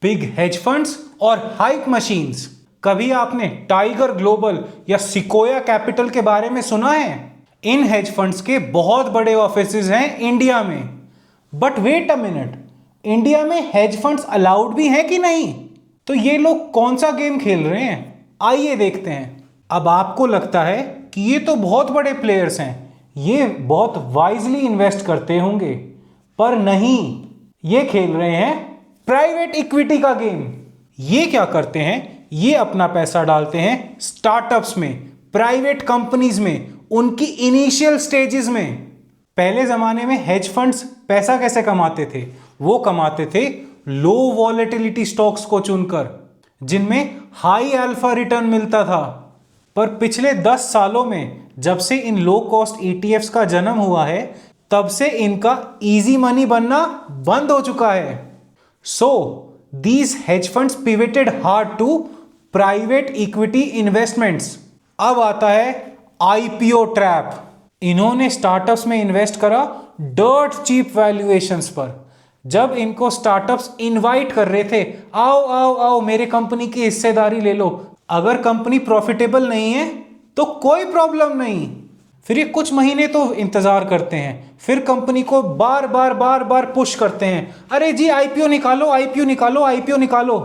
Big hedge funds और hype machines. कभी आपने टाइगर ग्लोबल या सिकोया कैपिटल के बारे में सुना है? इन हेज फंड्स के बहुत बड़े ऑफिसेज हैं इंडिया में। But wait a minute, India में हेज फंड्स अलाउड भी हैं कि नहीं? तो ये लोग कौन सा गेम खेल रहे हैं, आइए देखते हैं। अब आपको लगता है कि ये तो बहुत बड़े प्लेयर्स हैं, ये बहुत वाइजली इन्वेस्ट करते होंगे, पर नहीं, ये खेल रहे हैं प्राइवेट इक्विटी का गेम। ये क्या करते हैं? ये अपना पैसा डालते हैं स्टार्टअप्स में, प्राइवेट कंपनीज में, उनकी इनिशियल स्टेजेस में। पहले जमाने में हेज फंड्स पैसा कैसे कमाते थे? वो कमाते थे लो वॉलेटिलिटी स्टॉक्स को चुनकर, जिनमें हाई अल्फा रिटर्न मिलता था। पर पिछले 10 सालों में जब से इन लो कॉस्ट ETFs का जन्म हुआ है, तब से इनका इजी मनी बनना बंद हो चुका है। So these hedge funds pivoted hard to private equity investments. अब आता है IPO ट्रैप। इन्होंने स्टार्टअप्स में इन्वेस्ट करा डर्ट चीप वैल्यूएशंस पर। जब इनको स्टार्टअप्स इनवाइट कर रहे थे, आओ आओ आओ मेरे कंपनी की हिस्सेदारी ले लो, अगर कंपनी प्रॉफिटेबल नहीं है तो कोई प्रॉब्लम नहीं, फिर ये कुछ महीने तो इंतजार करते हैं, फिर कंपनी को बार बार पुश करते हैं, अरे जी IPO निकालो, IPO निकालो, IPO निकालो,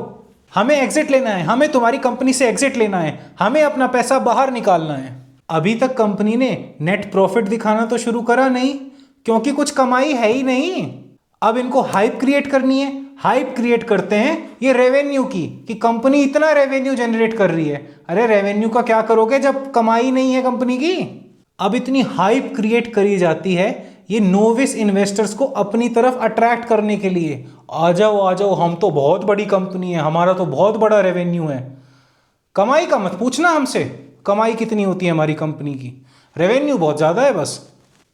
हमें एग्जिट लेना है, हमें तुम्हारी कंपनी से एग्जिट लेना है, हमें अपना पैसा बाहर निकालना है। अभी तक कंपनी ने नेट प्रॉफिट दिखाना तो शुरू करा नहीं, क्योंकि कुछ कमाई है ही नहीं। अब इनको हाइप क्रिएट करनी है। हाइप क्रिएट करते हैं ये रेवेन्यू की, कि कंपनी इतना रेवेन्यू जनरेट कर रही है। अरे रेवेन्यू का क्या करोगे जब कमाई नहीं है कंपनी की? अब इतनी हाइप क्रिएट करी जाती है ये नोविस इन्वेस्टर्स को अपनी तरफ अट्रैक्ट करने के लिए। आ जाओ, हम तो बहुत बड़ी कंपनी है, हमारा तो बहुत बड़ा रेवेन्यू है। कमाई का मत पूछना हमसे, कमाई कितनी होती है हमारी कंपनी की, रेवेन्यू बहुत ज़्यादा है बस।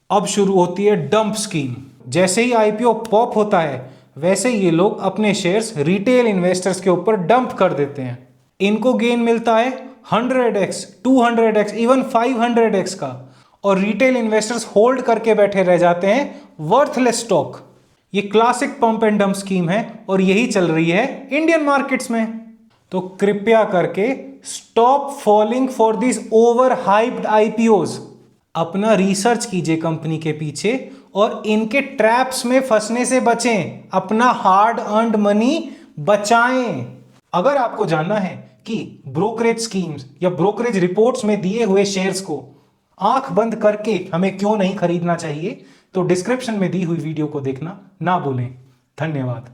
अब शुरू होती है डंप स्कीम। जैसे ही IPO पॉप होता है, वैसे ये लोग अपने शेयर्स रिटेल इन्वेस्टर्स के ऊपर डंप कर देते हैं। इनको गेन मिलता है 100x, 200x, इवन 500x का, और रिटेल इन्वेस्टर्स होल्ड करके बैठे रह जाते हैं वर्थलेस स्टॉक। ये classic pump and dump scheme है और यही चल रही है इंडियन मार्केट्स में। तो कृपया करके stop falling for this over hyped IPOs। अपना रिसर्च कीजिए कंपनी के पीछे और इनके ट्रैप्स में फंसने से बचें, अपना हार्ड अर्न्ड मनी बचाएं। अगर आपको जानना है कि ब्रोकरेज स्कीम्स या ब्रोकरेज रिपोर्ट्स में दिए हुए शेयर्स को आंख बंद करके हमें क्यों नहीं खरीदना चाहिए, तो डिस्क्रिप्शन में दी हुई वीडियो को देखना ना भूलें। धन्यवाद।